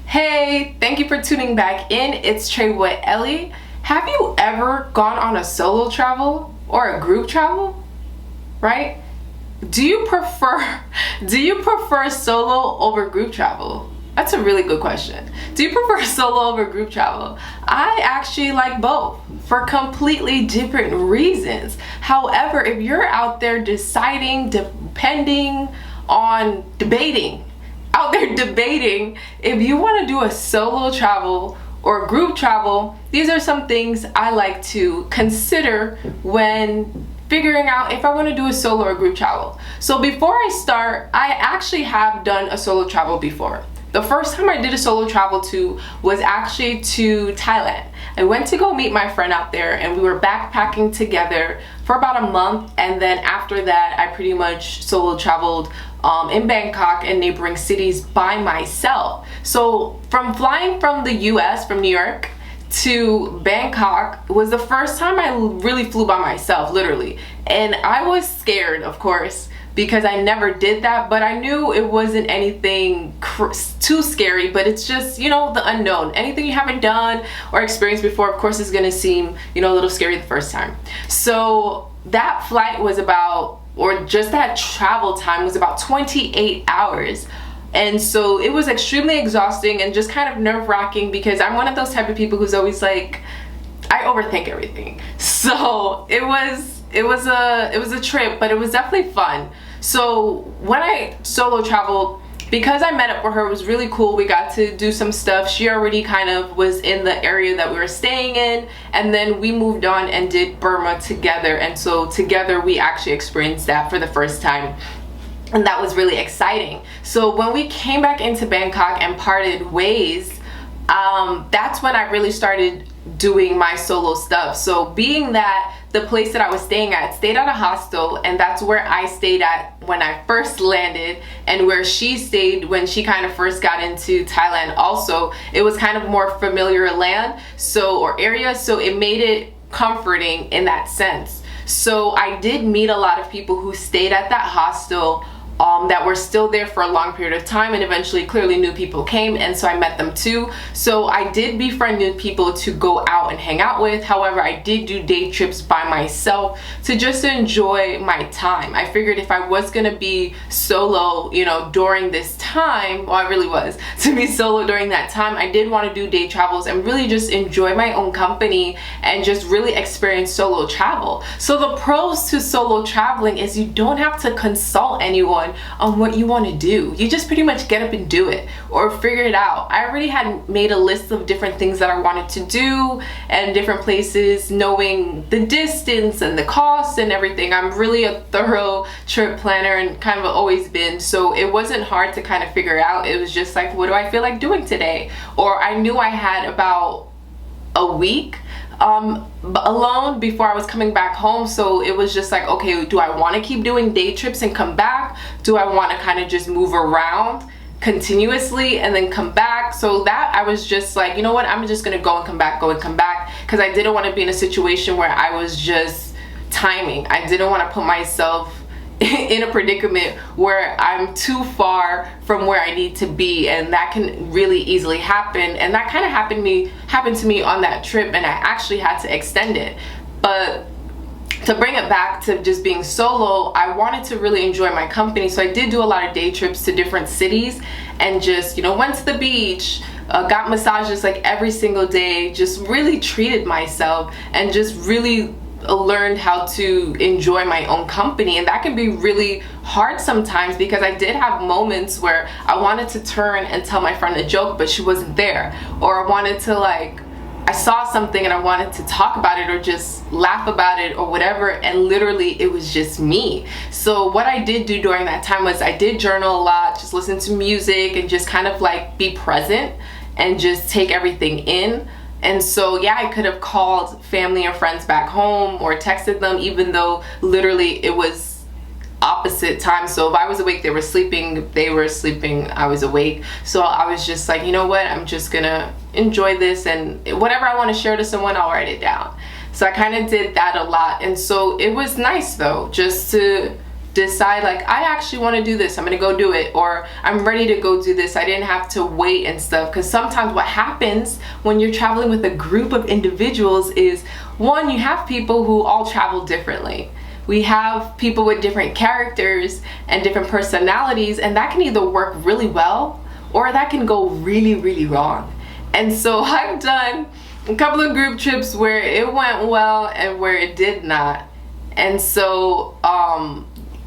Hey, thank you for tuning back in. It's Trewood Ellie. Have you ever gone on a solo travel or a group travel? Right? Do you prefer solo over group travel? That's a really good question. Do you prefer solo over group travel? I actually like both for completely different reasons. However, if you're out there deciding, out there debating if you want to do a solo travel or group travel, these are some things I like to consider when figuring out if I want to do a solo or group travel. So before I start, I actually have done a solo travel before. The first time I did a solo travel was actually to Thailand. I went to go meet my friend out there and we were backpacking together for about a month, and then after that I pretty much solo traveled in Bangkok and neighboring cities by myself. So from flying from the US, from New York to Bangkok was the first time I really flew by myself, literally. And I was scared, of course, because I never did that, but I knew it wasn't anything too scary, but it's just, you know, the unknown. Anything you haven't done or experienced before, of course, is gonna seem, you know, a little scary the first time. So that flight was just that travel time was about 28 hours. And so it was extremely exhausting and just kind of nerve-wracking because I'm one of those type of people who's always like, I overthink everything. So it was a trip, but it was definitely fun. So when I solo traveled, because I met up with her, it was really cool. We got to do some stuff. She already kind of was in the area that we were staying in, and then we moved on and did Burma together. And so together we actually experienced that for the first time, and that was really exciting. So when we came back into Bangkok and parted ways, that's when I really started doing my solo stuff. So being that the place that I was staying at stayed at a hostel, and that's where I stayed at when I first landed, and where she stayed when she kind of first got into Thailand also, it was kind of more familiar land, or area, so it made it comforting in that sense. So I did meet a lot of people who stayed at that hostel that were still there for a long period of time, and eventually clearly new people came, and so I met them too. So I did befriend new people to go out and hang out with. However, I did do day trips by myself to just enjoy my time. I figured if I was gonna be solo, you know, during this time, well, I really was to be solo during that time, I did want to do day travels and really just enjoy my own company and just really experience solo travel. So the pros to solo traveling is you don't have to consult anyone on what you want to do. You just pretty much get up and do it or figure it out. I already had made a list of different things that I wanted to do and different places, knowing the distance and the cost and everything. I'm really a thorough trip planner and kind of always been, so it wasn't hard to kind of figure out. It was just like, what do I feel like doing today? Or I knew I had about a week alone before I was coming back home, so it was just like, okay, do I want to keep doing day trips and come back? Do I want to kind of just move around continuously and then come back? So that I was just like, you know what, I'm just gonna go and come back, because I didn't want to be in a situation where I was just timing. I didn't want to put myself in a predicament where I'm too far from where I need to be, and that can really easily happen. And that kind of happened to me on that trip, and I actually had to extend it. But to bring it back to just being solo, I wanted to really enjoy my company, so I did do a lot of day trips to different cities and just, you know, went to the beach, got massages like every single day, just really treated myself and just really learned how to enjoy my own company. And that can be really hard sometimes, because I did have moments where I wanted to turn and tell my friend a joke but she wasn't there, or I wanted to, like, I saw something and I wanted to talk about it or just laugh about it or whatever, and literally it was just me. So what I did do during that time was I did journal a lot, just listen to music and just kind of like be present and just take everything in. And so yeah, I could have called family and friends back home or texted them, even though literally it was opposite time. So if I was awake, they were sleeping. If they were sleeping, I was awake. So I was just like, you know what, I'm just gonna enjoy this, and whatever I want to share to someone, I'll write it down. So I kind of did that a lot. And so it was nice though, just to decide like, I actually want to do this, I'm gonna go do it, or I'm ready to go do this, I didn't have to wait and stuff. Because sometimes what happens when you're traveling with a group of individuals is, one, you have people who all travel differently. We have people with different characters and different personalities, and that can either work really well or that can go really, really wrong. And so I've done a couple of group trips where it went well and where it did not. And so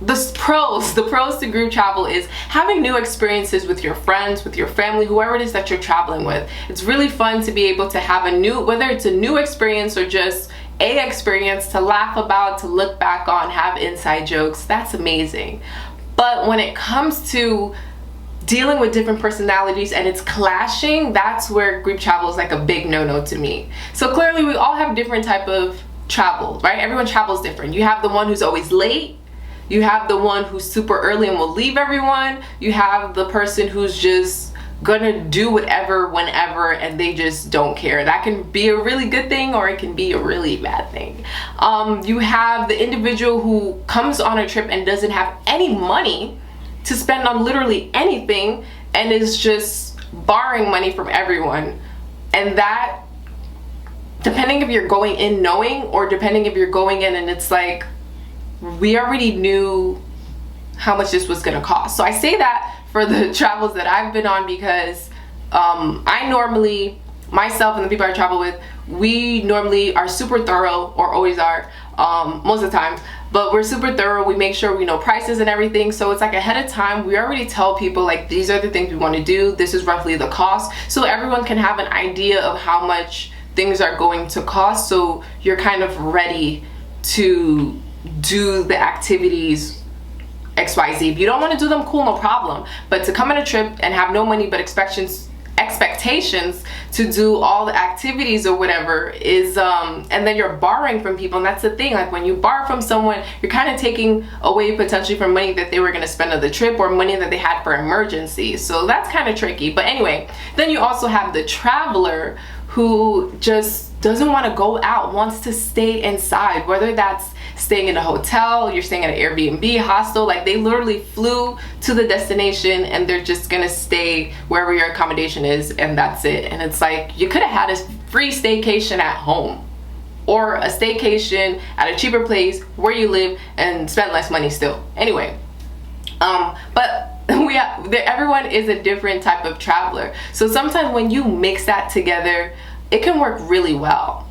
the pros to group travel is having new experiences with your friends, with your family, whoever it is that you're traveling with. It's really fun to be able to have a new, whether it's a new experience or just a experience to laugh about, to look back on, have inside jokes. That's amazing. But when it comes to dealing with different personalities and it's clashing, that's where group travel is like a big no-no to me. So clearly we all have different type of travel, right? Everyone travels different. You have the one who's always late. You have the one who's super early and will leave everyone. You have the person who's just gonna do whatever, whenever, and they just don't care. That can be a really good thing or it can be a really bad thing. You have the individual who comes on a trip and doesn't have any money to spend on literally anything and is just borrowing money from everyone. And that, depending if you're going in knowing or depending if you're going in and it's like, we already knew how much this was gonna cost. So I say that for the travels that I've been on because I normally, myself and the people I travel with, we normally are super thorough, or always are, most of the time, but we're super thorough. We make sure we know prices and everything. So it's like ahead of time, we already tell people like, these are the things we want to do. This is roughly the cost. So everyone can have an idea of how much things are going to cost. So you're kind of ready to do the activities XYZ. If you don't want to do them, cool, no problem. But to come on a trip and have no money but expectations to do all the activities or whatever is and then you're borrowing from people. And that's the thing, like when you borrow from someone, you're kind of taking away potentially from money that they were going to spend on the trip or money that they had for emergencies. So that's kind of tricky. But anyway, then you also have the traveler who just doesn't want to go out, wants to stay inside, whether that's staying in a hotel, you're staying at an Airbnb, hostel, like they literally flew to the destination and they're just gonna stay wherever your accommodation is and that's it. And it's like, you could have had a free staycation at home or a staycation at a cheaper place where you live and spent less money still. Anyway, but everyone is a different type of traveler. So sometimes when you mix that together, it can work really well.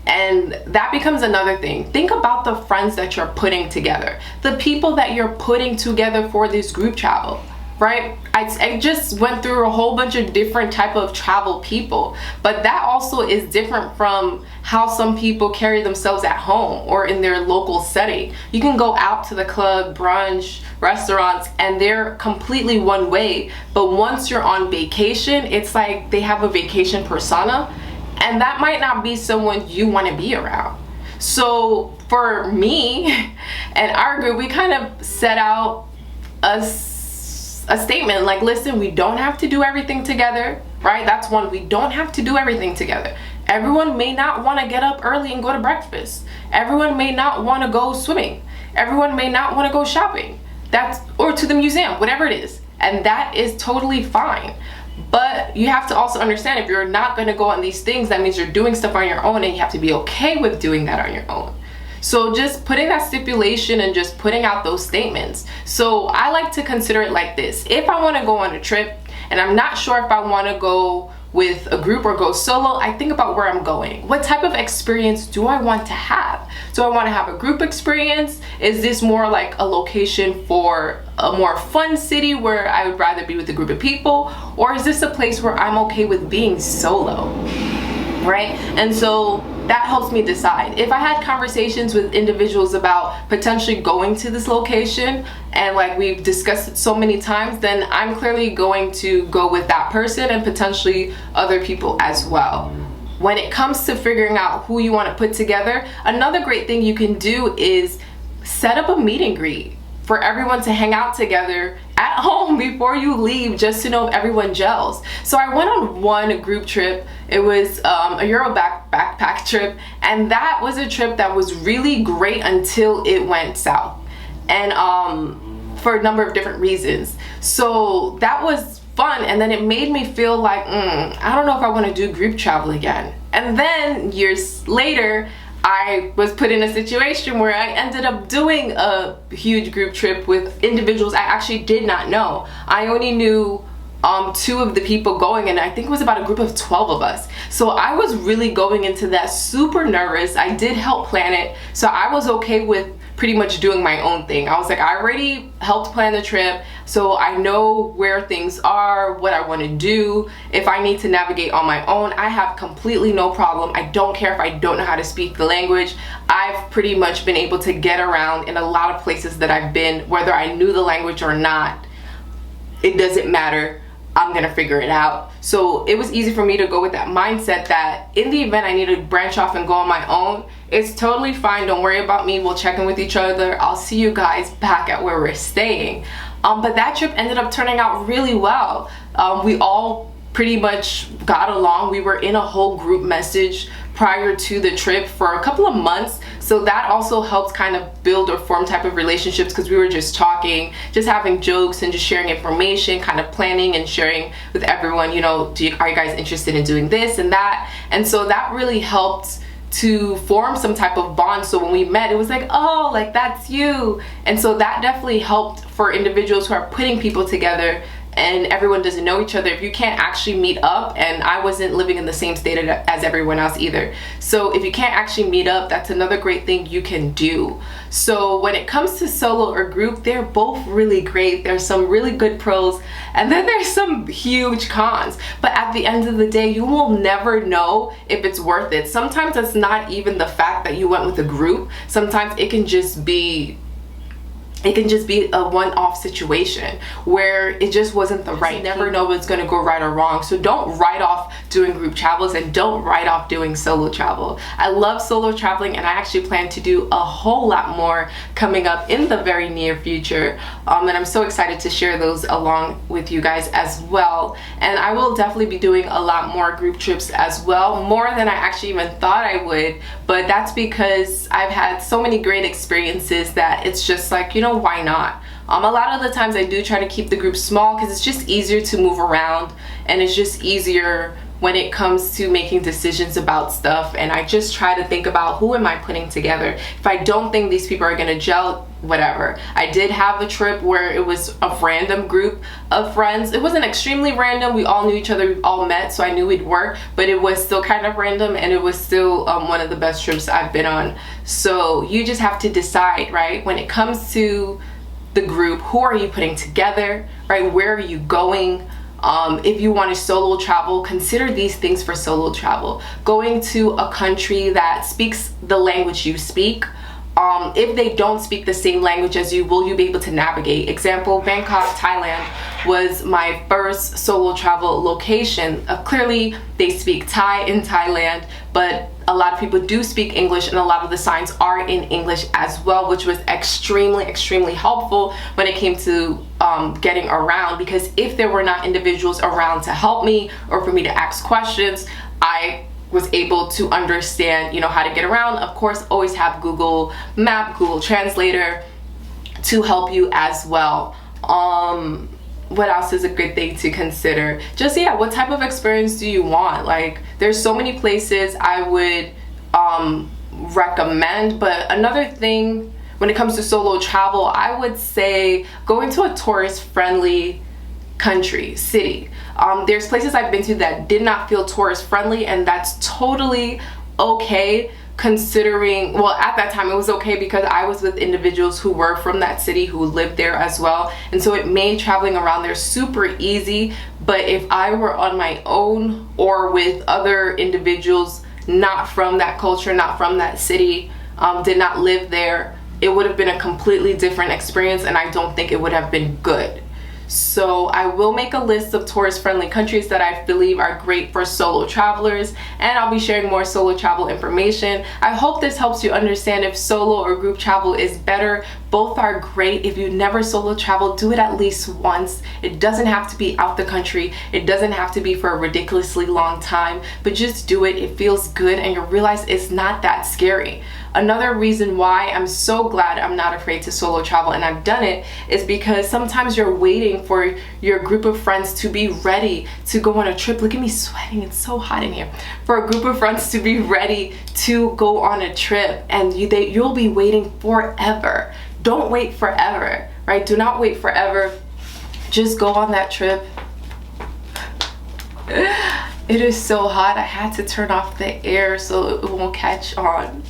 And that becomes another thing. Think about the friends that you're putting together, the people that you're putting together for this group travel, right? I just went through a whole bunch of different type of travel people, but that also is different from how some people carry themselves at home or in their local setting. You can go out to the club, brunch, restaurants, and they're completely one way. But once you're on vacation, it's like they have a vacation persona. And that might not be someone you want to be around. So for me and our group, we kind of set out a statement like, listen, we don't have to do everything together, right? That's one, we don't have to do everything together. Everyone may not want to get up early and go to breakfast. Everyone may not want to go swimming. Everyone may not want to go shopping. Or to the museum, whatever it is. And that is totally fine. But you have to also understand, if you're not going to go on these things, that means you're doing stuff on your own and you have to be okay with doing that on your own. So just putting that stipulation and just putting out those statements. So I like to consider it like this. If I want to go on a trip and I'm not sure if I want to go with a group or go solo, I think about where I'm going. What type of experience do I want to have? Do I want to have a group experience? Is this more like a location for a more fun city where I would rather be with a group of people? Or is this a place where I'm okay with being solo, right? And so that helps me decide. If I had conversations with individuals about potentially going to this location, and like we've discussed it so many times, then I'm clearly going to go with that person and potentially other people as well. When it comes to figuring out who you want to put together, another great thing you can do is set up a meet and greet for everyone to hang out together at home before you leave, just to know if everyone gels. So I went on one group trip. It was a Euro backpack trip, and that was a trip that was really great until it went south. and for a number of different reasons. So that was fun, and then it made me feel like I don't know if I want to do group travel again. And then years later, I was put in a situation where I ended up doing a huge group trip with individuals I actually did not know. I only knew 2 of the people going, and I think it was about a group of 12 of us. So I was really going into that super nervous. I did help plan it, so I was okay with pretty much doing my own thing. I was like, I already helped plan the trip, so I know where things are, what I want to do. If I need to navigate on my own, I have completely no problem. I don't care if I don't know how to speak the language. I've pretty much been able to get around in a lot of places that I've been, whether I knew the language or not. It doesn't matter. I'm gonna figure it out. So it was easy for me to go with that mindset that in the event I need to branch off and go on my own, it's totally fine. Don't worry about me. We'll check in with each other. I'll see you guys back at where we're staying. But that trip ended up turning out really well. We all pretty much got along. We were in a whole group message prior to the trip for a couple of months, so that also helped kind of build or form type of relationships, because we were just talking, just having jokes and just sharing information, kind of planning and sharing with everyone, you know, are you guys interested in doing this and that? And so that really helped to form some type of bond. So when we met, it was like, oh, like that's you. And so that definitely helped for individuals who are putting people together and everyone doesn't know each other. If you can't actually meet up, and I wasn't living in the same state as everyone else either, so if you can't actually meet up, that's another great thing you can do. So when it comes to solo or group, they're both really great. There's some really good pros, and then there's some huge cons, but at the end of the day, you will never know if it's worth it. Sometimes it's not even the fact that you went with a group. Sometimes it can just be a one-off situation where it just wasn't the right. You never know what's going to go right or wrong. So don't write off doing group travels, and don't write off doing solo travel. I love solo traveling, and I actually plan to do a whole lot more coming up in the very near future. And I'm so excited to share those along with you guys as well. And I will definitely be doing a lot more group trips as well, more than I actually even thought I would. But that's because I've had so many great experiences that it's just like, you know, why not? A lot of the times I do try to keep the group small because it's just easier to move around, and it's just easier when it comes to making decisions about stuff. And I just try to think about, who am I putting together? If I don't think these people are gonna gel, whatever. I did have a trip where it was a random group of friends. It wasn't extremely random. We all knew each other, we all met, so I knew we'd work, but it was still kind of random, and it was still one of the best trips I've been on. So you just have to decide, right? When it comes to the group, who are you putting together, right? Where are you going? If you want to solo travel, consider these things for solo travel. Going to a country that speaks the language you speak. If they don't speak the same language as you, will you be able to navigate? Example, Bangkok, Thailand was my first solo travel location. Clearly, they speak Thai in Thailand, but a lot of people do speak English, and a lot of the signs are in English as well, which was extremely helpful when it came to getting around, because if there were not individuals around to help me or for me to ask questions, I was able to understand, you know, how to get around. Of course, always have Google Map, Google Translator to help you as well. What else is a good thing to consider? Just, yeah, what type of experience do you want? Like, there's so many places I would recommend, but another thing when it comes to solo travel, I would say going to a tourist-friendly country, city. There's places I've been to that did not feel tourist friendly, and that's totally okay, considering, well, at that time it was okay because I was with individuals who were from that city, who lived there as well, and so it made traveling around there super easy. But if I were on my own or with other individuals not from that culture, not from that city, did not live there, it would have been a completely different experience, and I don't think it would have been good. So I will make a list of tourist-friendly countries that I believe are great for solo travelers, and I'll be sharing more solo travel information. I hope this helps you understand if solo or group travel is better Both are great. If you never solo travel, do it at least once. It doesn't have to be out the country. It doesn't have to be for a ridiculously long time, but just do it. It feels good and you'll realize it's not that scary. Another reason why I'm so glad I'm not afraid to solo travel and I've done it is because sometimes you're waiting for your group of friends to be ready to go on a trip. Look at me sweating, it's so hot in here. For a group of friends to be ready to go on a trip, and you'll be waiting forever. Don't wait forever, right? Do not wait forever. Just go on that trip. It is so hot. I had to turn off the air so it won't catch on.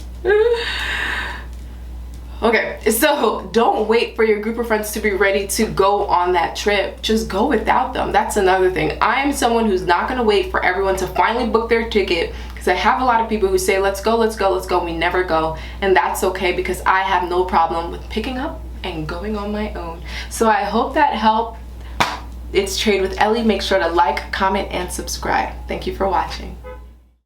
Okay, so don't wait for your group of friends to be ready to go on that trip. Just go without them. That's another thing. I am someone who's not going to wait for everyone to finally book their ticket, because I have a lot of people who say, let's go, let's go, let's go. We never go. And that's okay, because I have no problem with picking up and going on my own. So I hope that helped. It's Trade with Ellie. Make sure to like, comment, and subscribe. Thank you for watching.